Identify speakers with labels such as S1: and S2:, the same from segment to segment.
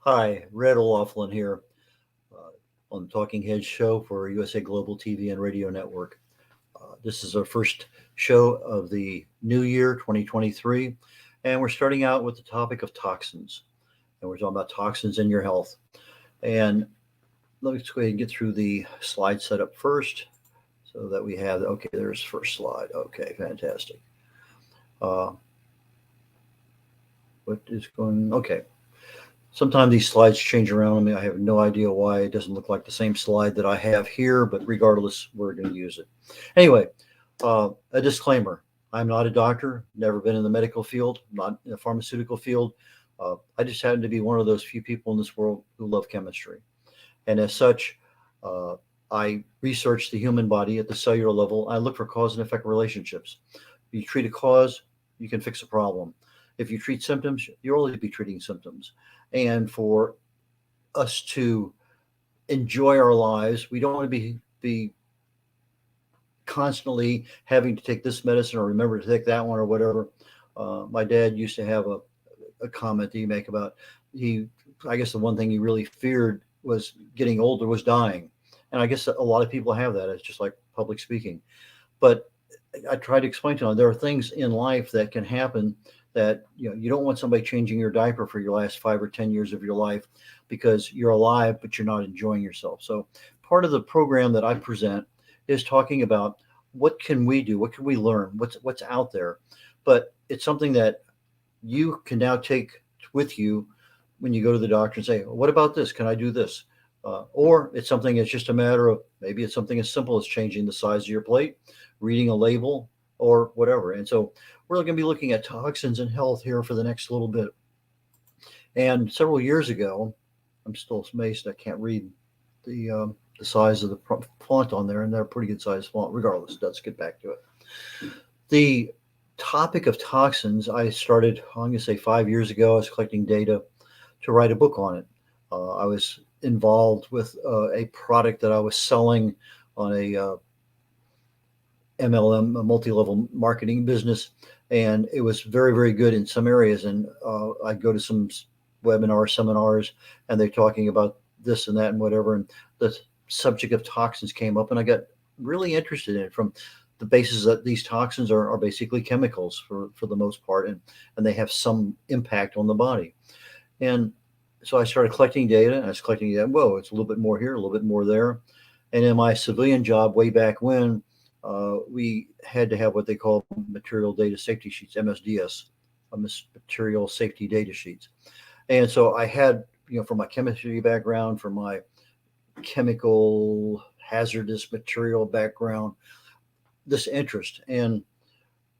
S1: Hi, Red O'Loughlin here uh, on the Talking Heads show for USA Global TV and Radio Network. This is our first show of the new year, 2023, and we're starting out with the topic of toxins. And we're talking about toxins in your health. And let's go ahead and get through the slide setup first so that we have, okay, there's the first slide. Okay, fantastic. Uh, what is going, okay. Sometimes these slides change around on me. I have no idea why it doesn't look like the same slide that I have here, but regardless, we're going to use it. Anyway, a disclaimer. I'm not a doctor, never been in the medical field, not in the pharmaceutical field. I just happen to be one of those few people in this world who love chemistry. And as such, uh, I research the human body at the cellular level. I look for cause and effect relationships. If you treat a cause, you can fix a problem. If you treat symptoms, you'll only be treating symptoms. And for us to enjoy our lives, we don't want to be constantly having to take this medicine or remember to take that one or whatever. My dad used to have a comment that he make about he. I guess the one thing he really feared was getting older, was dying, and I guess a lot of people have that. It's just like public speaking, but I try to explain to them there are things in life that can happen that you don't want somebody changing your diaper for your last 5 or 10 years of your life because you're alive but you're not enjoying yourself. So part of the program that I present is talking about what can we do, what can we learn, what's out there, but it's something that you can now take with you when you go to the doctor and say, well, what about this? Can I do this? Or it's something that's just a matter of maybe it's something as simple as changing the size of your plate, reading a label, or whatever. And so we're going to be looking at toxins and health here for the next little bit. And several years ago, I'm still amazed I can't read the size of the font on there, and they're a pretty good size font. Regardless, let's get back to it. The topic of toxins, I started, I'm going to say 5 years ago. I was collecting data to write a book on it. I was involved with a product that I was selling on a MLM, a multi-level marketing business, and it was very, very good in some areas. And I'd go to some webinar seminars, and they're talking about this and that and whatever, and the subject of toxins came up, and I got really interested in it from the basis that these toxins are basically chemicals for the most part, and they have some impact on the body. And so I started collecting data, and I was collecting data. Whoa, it's a little bit more here, a little bit more there. And in my civilian job way back when, we had to have what they call material data safety sheets, MSDS, material safety data sheets. And so I had, from my chemistry background, from my chemical hazardous material background, this interest. And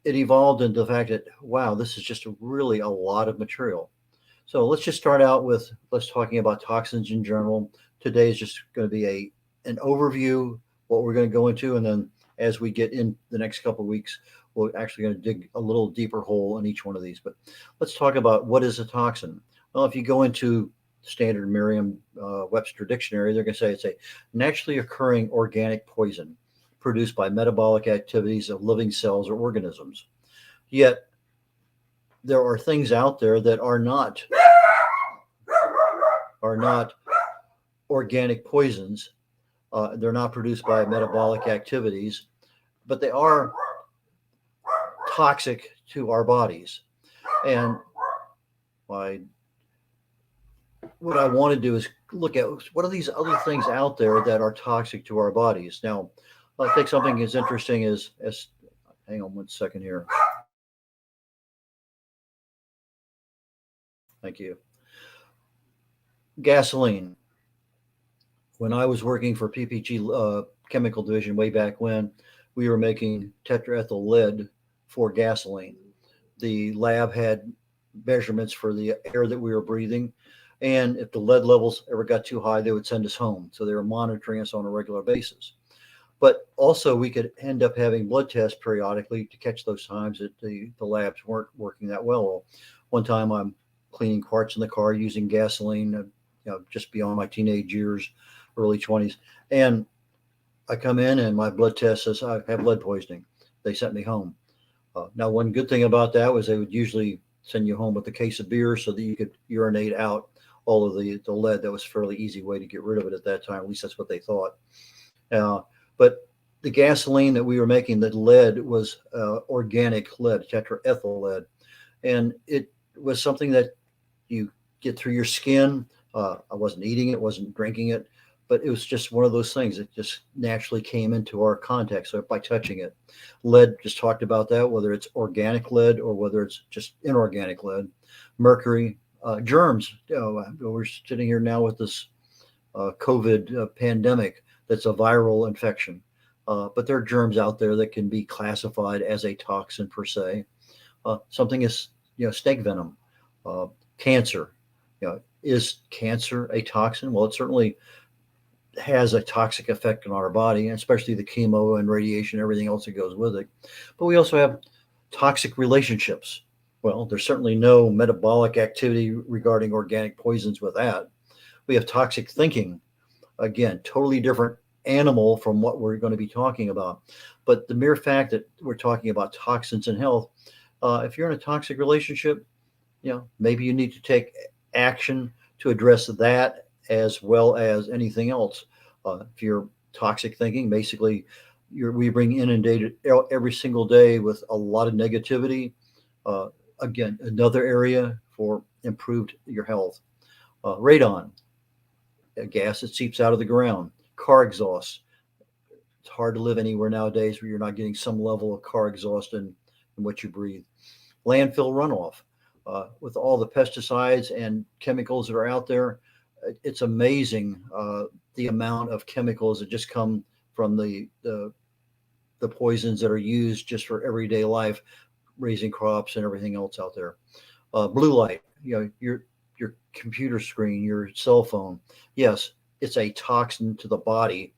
S1: it evolved into the fact that, wow, this is just really a lot of material. So let's just start out with let's talking about toxins in general. Today is just going to be an overview, what we're going to go into, and then as we get in the next couple of weeks, we're actually going to dig a little deeper hole in each one of these. But let's talk about what is a toxin. Well, if you go into standard Merriam-Webster dictionary, they're going to say it's a naturally occurring organic poison produced by metabolic activities of living cells or organisms. Yet there are things out there that are not organic poisons. They're not produced by metabolic activities, but they are toxic to our bodies. And what I want to do is look at what are these other things out there that are toxic to our bodies. Now, I think something as interesting as hang on one second here. Thank you. Gasoline. When I was working for PPG Chemical Division way back when, we were making tetraethyl lead for gasoline. The lab had measurements for the air that we were breathing, and if the lead levels ever got too high, they would send us home. So they were monitoring us on a regular basis. But also, we could end up having blood tests periodically to catch those times that the labs weren't working that well. One time, I'm cleaning parts in the car using gasoline, just beyond my teenage years, early 20s. And I come in and my blood test says I have lead poisoning. They sent me home. Now, one good thing about that was they would usually send you home with a case of beer so that you could urinate out all of the lead. That was a fairly easy way to get rid of it at that time. At least that's what they thought. But the gasoline that we were making, that lead was organic lead, tetraethyl lead, and it was something that you get through your skin. I wasn't eating it, wasn't drinking it, but it was just one of those things that just naturally came into our contact. So by touching it, lead, just talked about that, whether it's organic lead or whether it's just inorganic lead, mercury, germs. We're sitting here now with this COVID pandemic that's a viral infection. But there are germs out there that can be classified as a toxin per se. Something is, snake venom, cancer. Is cancer a toxin? Well, it certainly has a toxic effect on our body, especially the chemo and radiation, everything else that goes with it. But we also have toxic relationships. Well, there's certainly no metabolic activity regarding organic poisons with that. We have toxic thinking. Again, totally different animal from what we're going to be talking about. But the mere fact that we're talking about toxins in health, if you're in a toxic relationship, maybe you need to take action to address that as well as anything else. If you're toxic thinking, basically, we bring inundated every single day with a lot of negativity. Again, another area for improved your health. Radon, a gas that seeps out of the ground. Car exhaust. It's hard to live anywhere nowadays where you're not getting some level of car exhaust in what you breathe. Landfill runoff. With all the pesticides and chemicals that are out there, it's amazing the amount of chemicals that just come from the poisons that are used just for everyday life, raising crops and everything else out there. Blue light, your computer screen, your cell phone. Yes, it's a toxin to the body,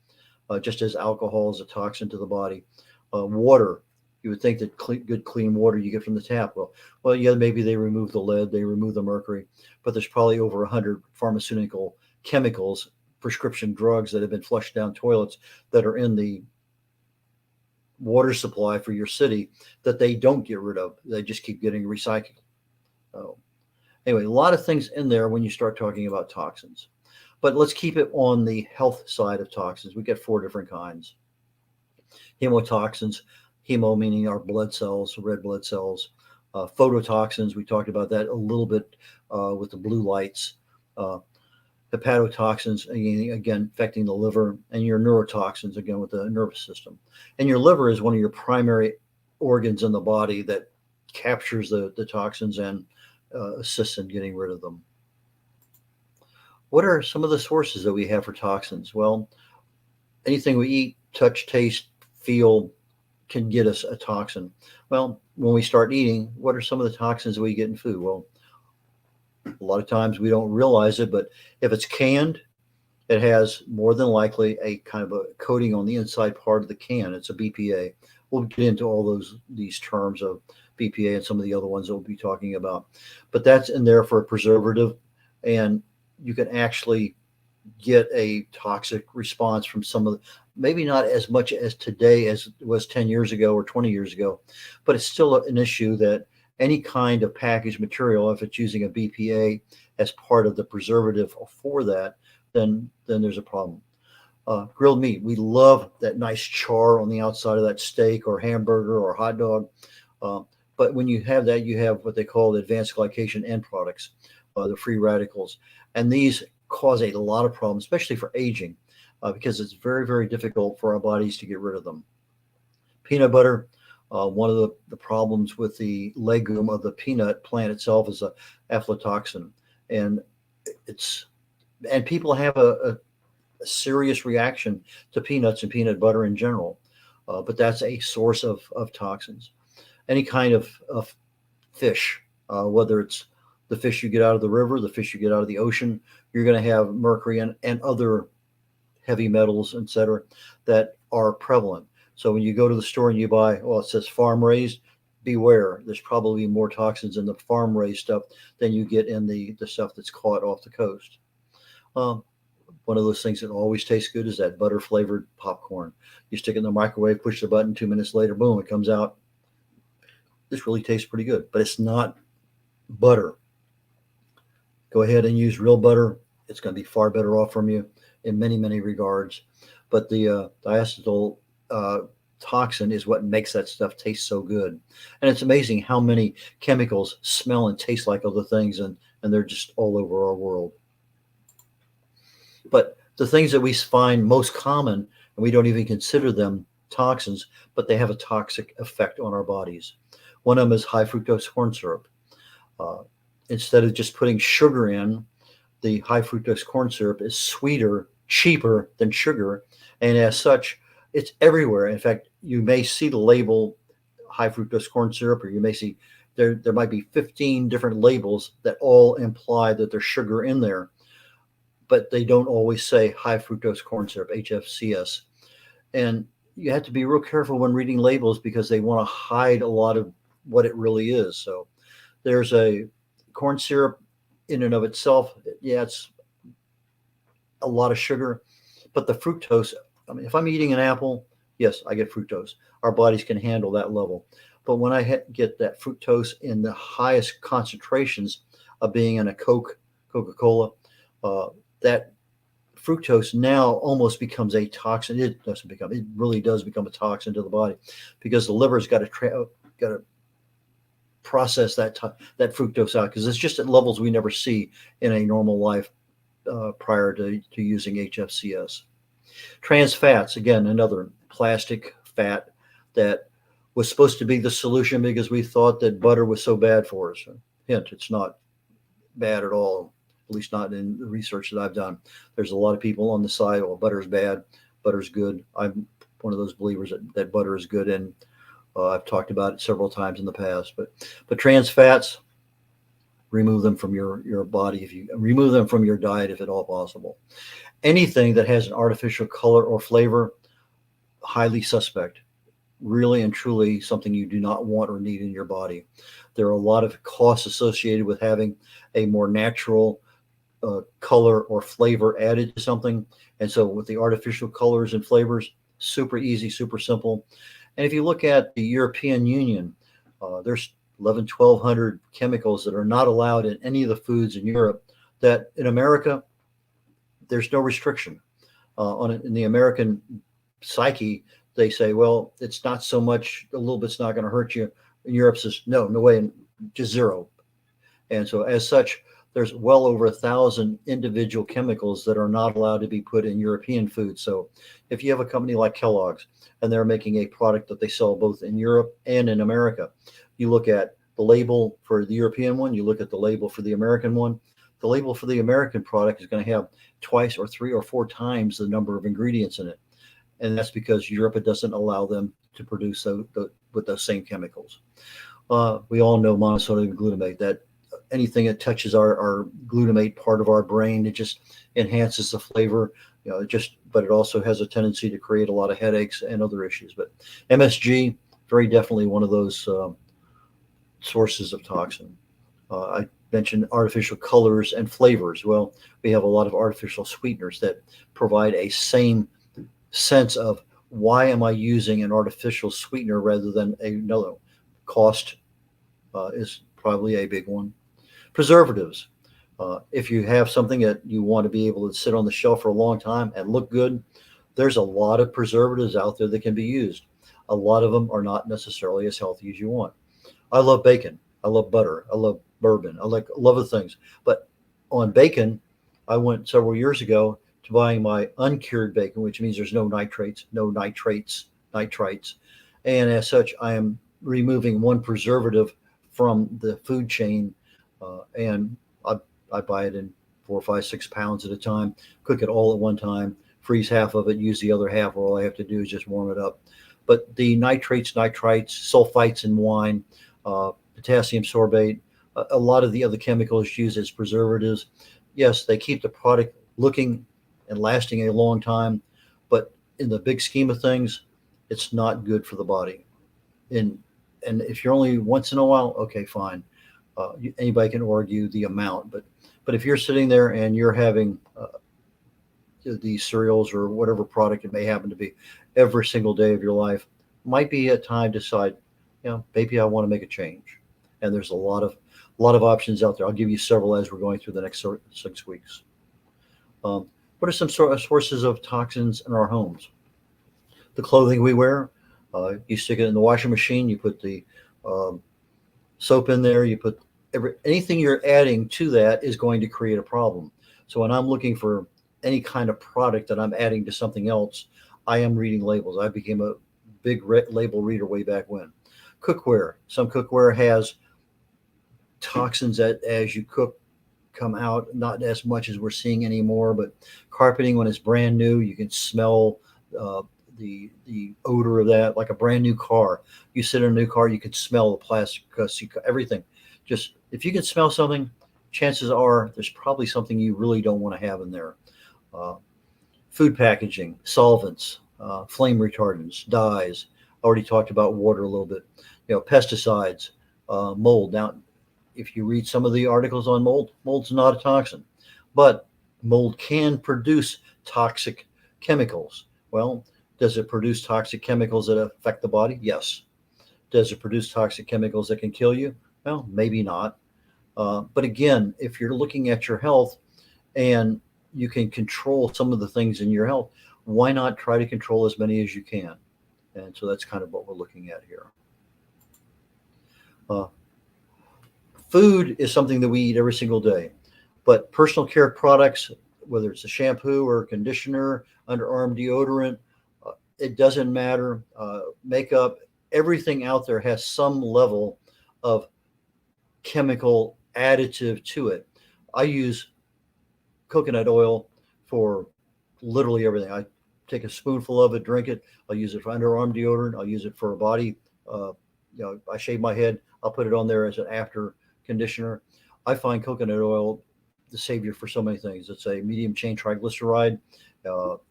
S1: just as alcohol is a toxin to the body. Water. You would think that good, clean water you get from the tap. Well, yeah, maybe they remove the lead, they remove the mercury, but there's probably over 100 pharmaceutical chemicals, prescription drugs that have been flushed down toilets that are in the water supply for your city that they don't get rid of. They just keep getting recycled. Anyway, a lot of things in there when you start talking about toxins. But let's keep it on the health side of toxins. We get 4 different kinds. Hemotoxins. Hemo meaning our blood cells, red blood cells. Phototoxins, we talked about that a little bit with the blue lights. Hepatotoxins, again, affecting the liver. And your neurotoxins, again, with the nervous system. And your liver is one of your primary organs in the body that captures the toxins and assists in getting rid of them. What are some of the sources that we have for toxins? Well, anything we eat, touch, taste, feel, can get us a toxin. Well, when we start eating, what are some of the toxins that we get in food? Well, a lot of times we don't realize it, but if it's canned, it has more than likely a kind of a coating on the inside part of the can. It's a BPA. We'll get into all these terms of BPA and some of the other ones that we'll be talking about. But that's in there for a preservative, and you can actually get a toxic response from some of the, maybe not as much as today as it was 10 years ago or 20 years ago, but it's still an issue that any kind of packaged material, if it's using a BPA as part of the preservative for that, then there's a problem. Grilled meat, we love that nice char on the outside of that steak or hamburger or hot dog. But when you have that, you have what they call the advanced glycation end products, the free radicals. And these cause a lot of problems, especially for aging, because it's very, very difficult for our bodies to get rid of them. Peanut butter, one of the problems with the legume of the peanut plant itself is a aflatoxin. And people have a serious reaction to peanuts and peanut butter in general. But that's a source of toxins. Any kind of fish, whether it's the fish you get out of the river, the fish you get out of the ocean, you're going to have mercury and other heavy metals, et cetera, that are prevalent. So when you go to the store and you buy, it says farm raised, beware. There's probably more toxins in the farm raised stuff than you get in the stuff that's caught off the coast. One of those things that always tastes good is that butter flavored popcorn. You stick it in the microwave, push the button, 2 minutes later, boom, it comes out. This really tastes pretty good, but it's not butter. Go ahead and use real butter. It's going to be far better off from you in many, many regards. But the diacetyl toxin is what makes that stuff taste so good. And it's amazing how many chemicals smell and taste like other things, and they're just all over our world. But the things that we find most common, and we don't even consider them toxins, but they have a toxic effect on our bodies. One of them is high fructose corn syrup. Uh, Instead of just putting sugar in, the high fructose corn syrup is sweeter, cheaper than sugar, and as such, it's everywhere. In fact, you may see the label high fructose corn syrup, or you may see there might be 15 different labels that all imply that there's sugar in there, but they don't always say high fructose corn syrup, HFCS. And you have to be real careful when reading labels because they want to hide a lot of what it really is. So there's a corn syrup in and of itself. Yeah, it's a lot of sugar, but the fructose, I mean, if I'm eating an apple, yes, I get fructose. Our bodies can handle that level. But when I get that fructose in the highest concentrations of being in a Coca-Cola, that fructose now almost becomes a toxin. It really does become a toxin to the body because the liver's got to process that fructose out because it's just at levels we never see in a normal life prior to using HFCS. Trans fats, again, another plastic fat that was supposed to be the solution because we thought that butter was so bad for us. Hint, it's not bad at all, at least not in the research that I've done. There's a lot of people on the side, well, butter's bad, butter's good. I'm one of those believers that butter is good, and I've talked about it several times in the past. But trans fats, remove them from your body. If you remove them from your diet, if at all possible. Anything that has an artificial color or flavor, highly suspect. Really and truly something you do not want or need in your body. There are a lot of costs associated with having a more natural color or flavor added to something. And so with the artificial colors and flavors, super easy, super simple. And if you look at the European Union, there's 1,200 chemicals that are not allowed in any of the foods in Europe that in America, there's no restriction. On it in the American psyche, they say, well, it's not so much, a little bit's not going to hurt you. In Europe says, no way, just zero. And so as such, there's well over 1,000 individual chemicals that are not allowed to be put in European food. So if you have a company like Kellogg's and they're making a product that they sell both in Europe and in America, you look at the label for the European one, you look at the label for the American one. The label for the American product is going to have twice or 3 or 4 times the number of ingredients in it. And that's because Europe doesn't allow them to produce with those same chemicals. We all know monosodium glutamate, that anything that touches our glutamate part of our brain, it just enhances the flavor. But it also has a tendency to create a lot of headaches and other issues. But MSG, very definitely one of those sources of toxin. I mentioned artificial colors and flavors. Well, we have a lot of artificial sweeteners that provide a same sense of why am I using an artificial sweetener rather than another. Cost is probably a big one. Preservatives. If you have something that you want to be able to sit on the shelf for a long time and look good, there's a lot of preservatives out there that can be used. A lot of them are not necessarily as healthy as you want. I love bacon. I love butter. I love bourbon. I love the things. But on bacon, I went several years ago to buying my uncured bacon, which means there's no nitrates, nitrites. And as such, I am removing one preservative from the food chain. And I buy it in 4, 5, 6 pounds at a time, cook it all at one time, freeze half of it, use the other half, where all I have to do is just warm it up. But the nitrates, nitrites, sulfites in wine, potassium sorbate, a lot of the other chemicals used as preservatives, yes, they keep the product looking and lasting a long time, but in the big scheme of things, it's not good for the body. And if you're only once in a while, okay, fine. Anybody can argue the amount, but if you're sitting there and you're having these cereals or whatever product it may happen to be every single day of your life, might be a time to decide, maybe I want to make a change. And there's a lot A lot of options out there. I'll give you several as we're going through the next 6 weeks. What are some sort of sources of toxins in our homes? The clothing we wear. You stick it in the washing machine. You put the soap in there. You put anything you're adding to that is going to create a problem. So when I'm looking for any kind of product that I'm adding to something else, I am reading labels. I became a big label reader way back when. Cookware. Some cookware has toxins that as you cook come out, not as much as we're seeing anymore, but carpeting when it's brand new, you can smell the odor of that, like a brand new car. You sit in a new car, you can smell the plastic, because everything. Just if you can smell something, chances are there's probably something you really don't want to have in there. Food packaging, solvents, flame retardants, dyes. Already talked about water a little bit. Pesticides, mold. Now, if you read some of the articles on mold, mold's not a toxin, but mold can produce toxic chemicals. Well, does it produce toxic chemicals that affect the body? Yes. Does it produce toxic chemicals that can kill you? Well, maybe not. But again, if you're looking at your health and you can control some of the things in your health, why not try to control as many as you can? And so that's kind of what we're looking at here. Food is something that we eat every single day, but personal care products, whether it's a shampoo or a conditioner, underarm deodorant, it doesn't matter. Makeup, everything out there has some level of chemical additive to it. I use coconut oil for literally everything. I take a spoonful of it, drink it. I'll use it for underarm deodorant. I'll use it for a body. I shave my head. I'll put it on there as an after conditioner. I find coconut oil the savior for so many things. It's a medium chain triglyceride.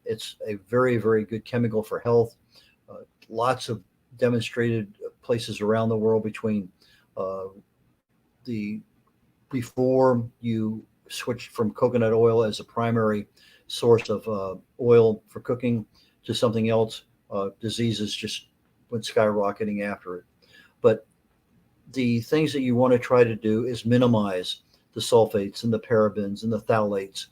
S1: It's a very, very good chemical for health. Lots of demonstrated places around the world between before you switch from coconut oil as a primary source of oil for cooking to something else, diseases just went skyrocketing after it. But the things that you want to try to do is minimize the sulfates and the parabens and the phthalates,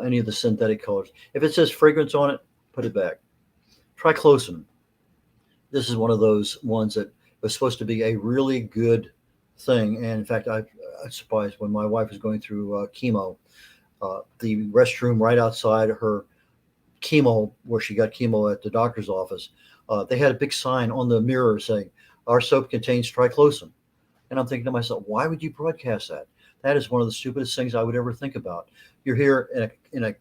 S1: any of the synthetic colors. If it says fragrance on it, put it back. Triclosan. This is one of those ones that was supposed to be a really good thing. And in fact, I was surprised when my wife was going through chemo. The restroom right outside her chemo, where she got chemo at the doctor's office, they had a big sign on the mirror saying, "Our soap contains triclosan." And I'm thinking to myself, why would you broadcast that? That is one of the stupidest things I would ever think about. You're here in a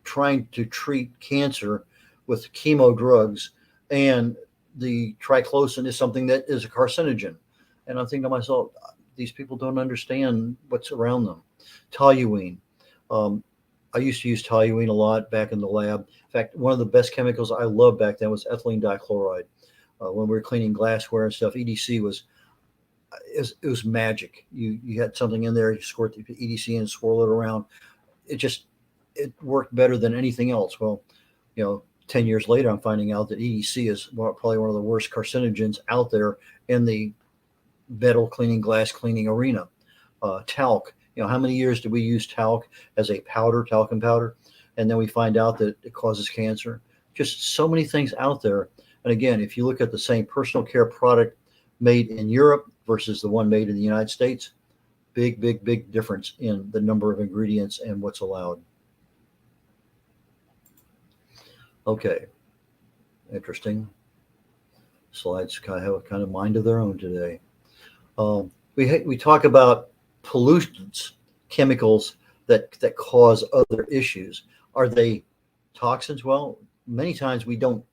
S1: trying to treat cancer with chemo drugs, and the triclosan is something that is a carcinogen. And I'm thinking to myself, these people don't understand what's around them. Toluene. I used to use toluene a lot back in the lab. In fact, one of the best chemicals I loved back then was ethylene dichloride. When we were cleaning glassware and stuff, EDC it was magic. You had something in there, you squirt the EDC in and swirl it around. It worked better than anything else. Well, 10 years later, I'm finding out that EDC is probably one of the worst carcinogens out there in the metal cleaning, glass cleaning arena. Talc. How many years did we use talc as a powder, talcum powder? And then we find out that it causes cancer. Just so many things out there. And again, if you look at the same personal care product made in Europe versus the one made in the United States, big, big, big difference in the number of ingredients and what's allowed. Okay. Interesting. Slides kind of have a kind of mind of their own today. We talk about pollutants, chemicals that cause other issues. Are they toxins? Well, many times we don't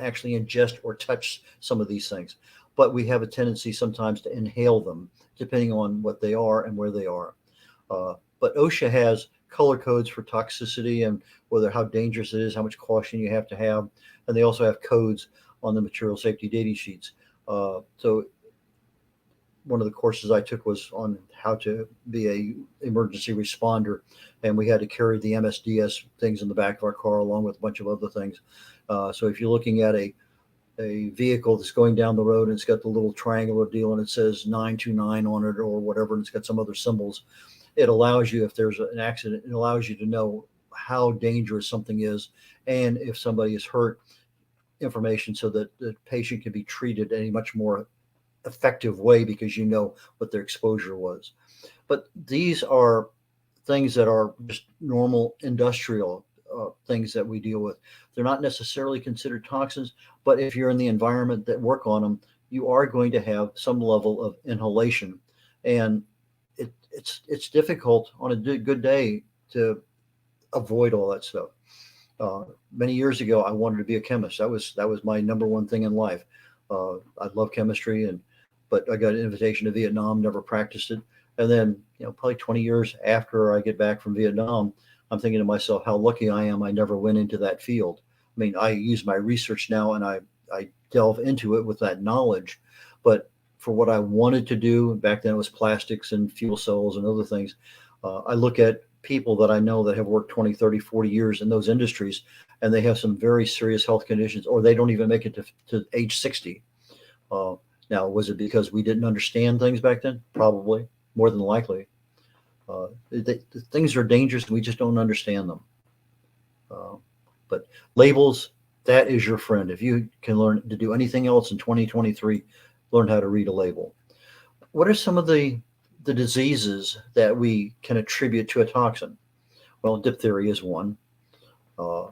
S1: actually ingest or touch some of these things, but we have a tendency sometimes to inhale them, depending on what they are and where they are. But OSHA has color codes for toxicity and how dangerous it is, how much caution you have to have. And they also have codes on the material safety data sheets. So one of the courses I took was on how to be a emergency responder, and we had to carry the MSDS things in the back of our car along with a bunch of other things. So if you're looking at a vehicle that's going down the road and it's got the little triangular deal and it says 929 on it or whatever, and it's got some other symbols. It allows you, if there's an accident, it allows you to know how dangerous something is, and if somebody is hurt, information so that the patient can be treated in a much more effective way because you know what their exposure was. But these are things that are just normal industrial things that we deal with. They're not necessarily considered toxins, but if you're in the environment that work on them, you are going to have some level of inhalation, and it's difficult on a good day to avoid all that stuff. Many years ago, I wanted to be a chemist. That was my number one thing in life. I love chemistry, but I got an invitation to Vietnam, never practiced it. And then, probably 20 years after I get back from Vietnam, I'm thinking to myself how lucky I am I never went into that field. I mean, I use my research now and I delve into it with that knowledge. But for what I wanted to do, back then it was plastics and fuel cells and other things. I look at people that I know that have worked 20, 30, 40 years in those industries, and they have some very serious health conditions, or they don't even make it to age 60. Uh, Now, was it because we didn't understand things back then? Probably, more than likely. The things are dangerous and we just don't understand them. Uh, but labels, that is your friend. If you can learn to do anything else in 2023, learn how to read a label. What are some of the diseases that we can attribute to a toxin? Well, diphtheria is one. Uh,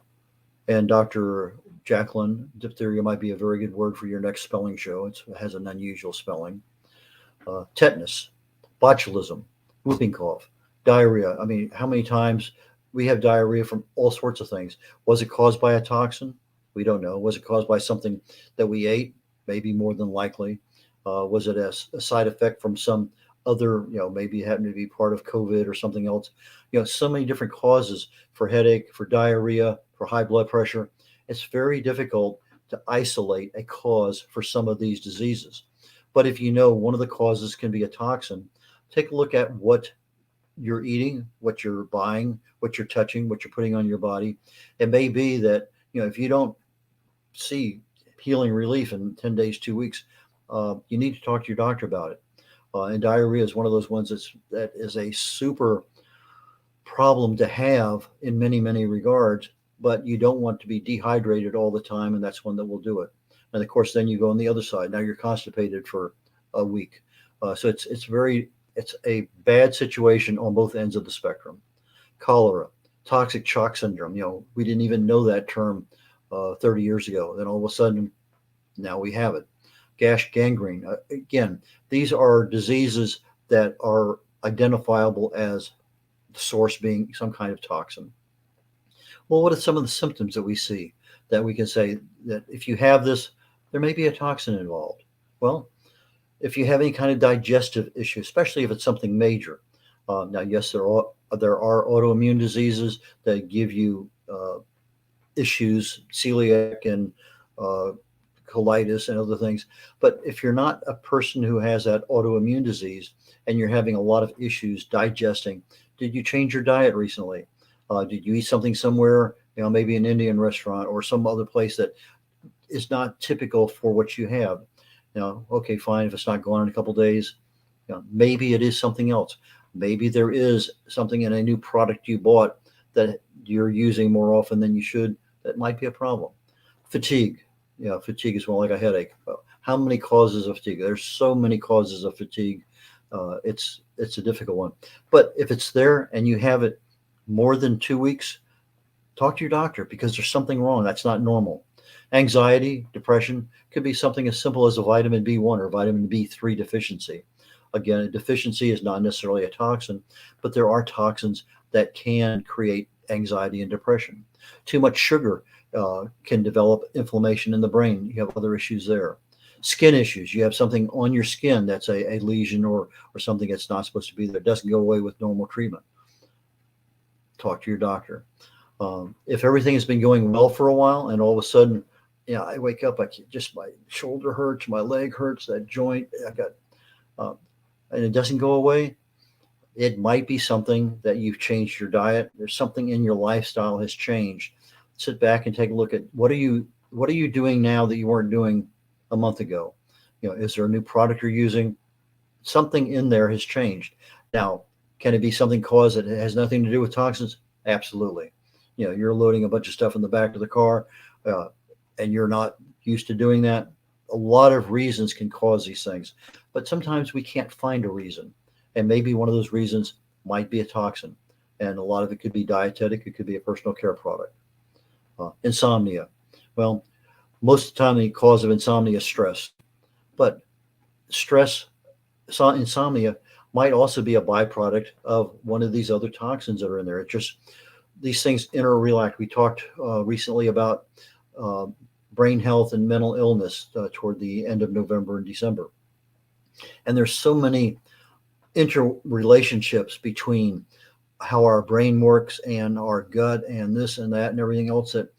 S1: and Dr. Jacqueline, diphtheria might be a very good word for your next spelling show. It has an unusual spelling. Tetanus, botulism, whooping cough, diarrhea. I mean, how many times we have diarrhea from all sorts of things? Was it caused by a toxin? We don't know. Was it caused by something that we ate? Maybe, more than likely. Was it a side effect from some other, maybe it happened to be part of COVID or something else? So many different causes for headache, for diarrhea, for high blood pressure. It's very difficult to isolate a cause for some of these diseases. But if you know one of the causes can be a toxin, take a look at what you're eating, what you're buying, what you're touching, what you're putting on your body. It may be that, if you don't see healing relief in 10 days, 2 weeks, you need to talk to your doctor about it. And diarrhea is one of those ones that is a super problem to have in many, many regards, but you don't want to be dehydrated all the time, and that's one that will do it. And of course, then you go on the other side. Now you're constipated for a week. So it's a bad situation on both ends of the spectrum. Cholera, toxic shock syndrome. We didn't even know that term 30 years ago. Then all of a sudden, now we have it. Gash gangrene. Again, these are diseases that are identifiable as the source being some kind of toxin. Well, what are some of the symptoms that we see that we can say that if you have this, there may be a toxin involved? Well, if you have any kind of digestive issue, especially if it's something major. Now, yes, there are autoimmune diseases that give you issues, celiac and uh, colitis and other things. But if you're not a person who has that autoimmune disease and you're having a lot of issues digesting, did you change your diet recently? Did you eat something somewhere, maybe an Indian restaurant or some other place that is not typical for what you have? Okay, fine. If it's not gone in a couple of days, maybe it is something else. Maybe there is something in a new product you bought that you're using more often than you should. That might be a problem. Fatigue. Fatigue is more like a headache. How many causes of fatigue? There's so many causes of fatigue. It's a difficult one. But if it's there and you have it more than 2 weeks, talk to your doctor because there's something wrong. That's not normal. Anxiety, depression could be something as simple as a vitamin B1 or vitamin B3 deficiency. Again, a deficiency is not necessarily a toxin, but there are toxins that can create anxiety and depression. Too much sugar can develop inflammation in the brain. You have other issues there. Skin issues. You have something on your skin that's a lesion or something that's not supposed to be there. It doesn't go away with normal treatment. Talk to your doctor. If everything has been going well for a while and all of a sudden, I wake up, my shoulder hurts, my leg hurts, that joint, and it doesn't go away, it might be something that you've changed your diet. There's something in your lifestyle has changed. Sit back and take a look at what are you what are you doing now that you weren't doing a month ago? Is there a new product you're using? Something in there has changed. Now, can it be something caused that has nothing to do with toxins? Absolutely. You're loading a bunch of stuff in the back of the car, uh, and you're not used to doing that. A lot of reasons can cause these things, but sometimes we can't find a reason. And maybe one of those reasons might be a toxin. And a lot of it could be dietetic, it could be a personal care product. Insomnia. Well, most of the time, the cause of insomnia is stress, but stress, insomnia might also be a byproduct of one of these other toxins that are in there. It just, these things interrelate. We talked recently about uh, brain health and mental illness toward the end of November and December. And there's so many interrelationships between how our brain works and our gut and this and that and everything else that,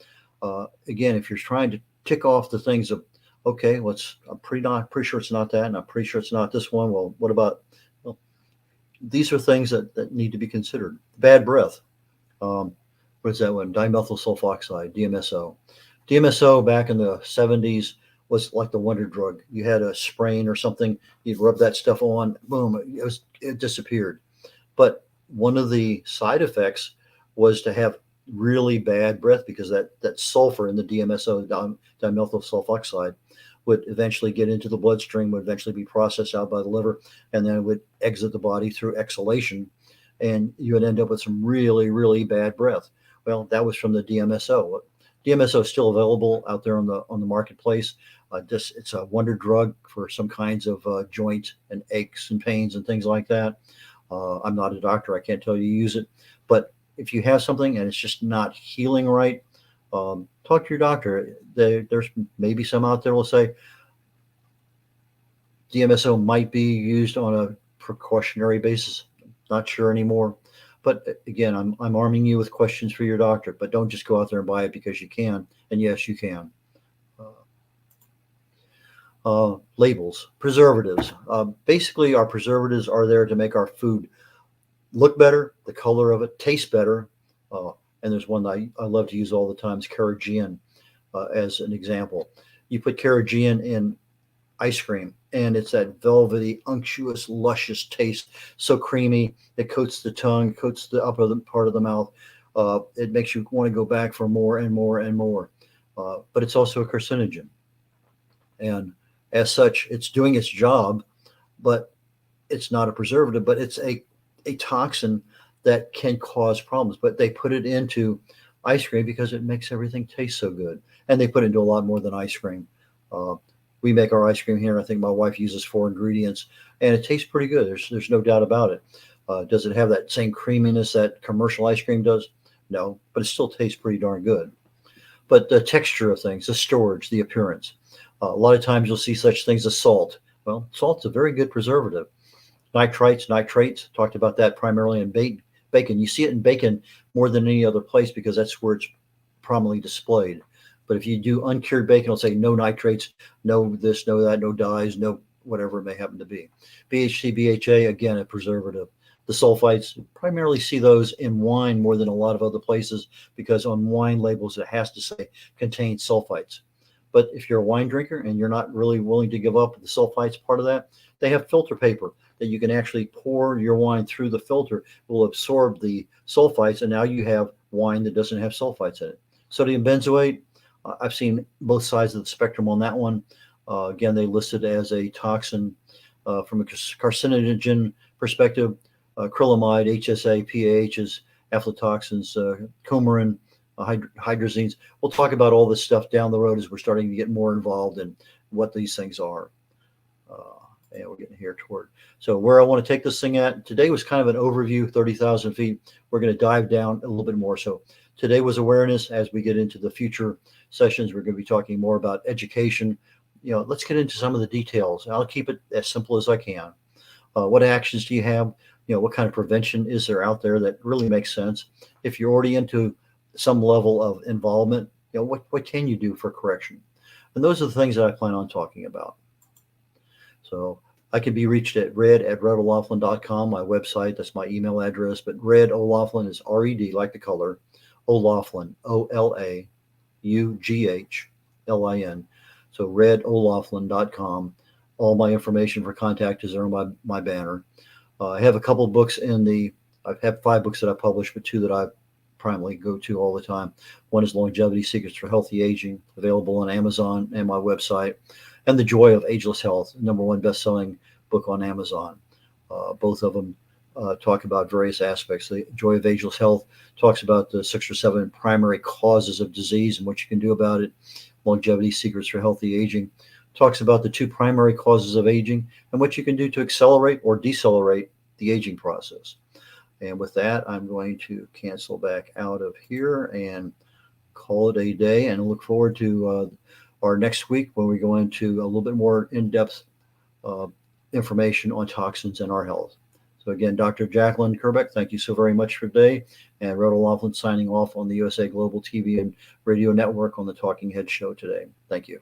S1: again, if you're trying to tick off the things of, okay, I'm pretty sure it's not that, and I'm pretty sure it's not this one. Well, what about, well, these are things that need to be considered. Bad breath. What is that one? Dimethyl sulfoxide, DMSO. DMSO back in the 70s was like the wonder drug. You had a sprain or something, you'd rub that stuff on, boom, it disappeared. But one of the side effects was to have really bad breath because that sulfur in the DMSO, dimethyl sulfoxide, would eventually get into the bloodstream, would eventually be processed out by the liver, and then it would exit the body through exhalation, and you would end up with some really, really bad breath. Well, that was from the DMSO. DMSO is still available out there on the marketplace. It's a wonder drug for some kinds of joint and aches and pains and things like that. I'm not a doctor. I can't tell you to use it. But if you have something and it's just not healing right, talk to your doctor. There's maybe some out there will say DMSO might be used on a precautionary basis. Not sure anymore. But again, I'm arming you with questions for your doctor. But don't just go out there and buy it because you can. And yes, you can. Labels, preservatives. Basically, our preservatives are there to make our food look better, the color of it, taste better. Uh, and there's one that I love to use all the time, is Carrageenan, as an example. You put Carrageenan in ice cream, and it's that velvety, unctuous, luscious taste, so creamy. It coats the tongue, coats the upper part of the mouth. It makes you want to go back for more and more and more. But it's also a carcinogen. And as such, it's doing its job, but it's not a preservative, but it's a toxin that can cause problems. But they put it into ice cream because it makes everything taste so good. And they put it into a lot more than ice cream. Uh, we make our ice cream here. I think my wife uses 4 ingredients, and it tastes pretty good. There's no doubt about it. Does it have that same creaminess that commercial ice cream does? No, but it still tastes pretty darn good. But the texture of things, the storage, the appearance. A lot of times you'll see such things as salt. Well, salt's a very good preservative. Nitrates, talked about that primarily in bacon. You see it in bacon more than any other place because that's where it's prominently displayed. But if you do uncured bacon, it'll say no nitrates, no this, no that, no dyes, no whatever it may happen to be. BHC, BHA, again, a preservative. The sulfites, primarily see those in wine more than a lot of other places because on wine labels it has to say contains sulfites. But if you're a wine drinker and you're not really willing to give up the sulfites part of that, they have filter paper that you can actually pour your wine through the filter. It will absorb the sulfites, and now you have wine that doesn't have sulfites in it. Sodium benzoate, I've seen both sides of the spectrum on that one. Again, they listed as a toxin from a carcinogen perspective. Acrylamide, HSA, PAHs, aflatoxins, coumarin, hydrazines. We'll talk about all this stuff down the road as we're starting to get more involved in what these things are. And we're getting here toward. So where I want to take this thing at, today was kind of an overview, 30,000 feet. We're going to dive down a little bit more. So today was awareness. As we get into the future sessions, we're going to be talking more about education. Let's get into some of the details. I'll keep it as simple as I can. What actions do you have? What kind of prevention is there out there that really makes sense? If you're already into some level of involvement, what can you do for correction? And those are the things that I plan on talking about. So I can be reached at red@redolaughlin.com, my website. That's my email address. But Red O'Laughlin is RED, like the color, O'Laughlin, OLAUGHLIN OLAFLIN. So redolaflin.com. All my information for contact is there on my banner. I have a couple of books I have 5 books that I publish, but 2 that I primarily go to all the time. One is Longevity Secrets for Healthy Aging, available on Amazon and my website, and The Joy of Ageless Health, #1 best-selling book on Amazon. Both of them talk about various aspects. The Joy of Ageless Health talks about the 6 or 7 primary causes of disease and what you can do about it. Longevity Secrets for Healthy Aging talks about the 2 primary causes of aging and what you can do to accelerate or decelerate the aging process. And with that, I'm going to cancel back out of here and call it a day, and look forward to our next week when we go into a little bit more in-depth information on toxins and our health. So again, Dr. Jacqueline Kerbeck, thank you so very much for today. And Rod O'Loughlin signing off on the USA Global TV and Radio Network on the Talking Head Show today. Thank you.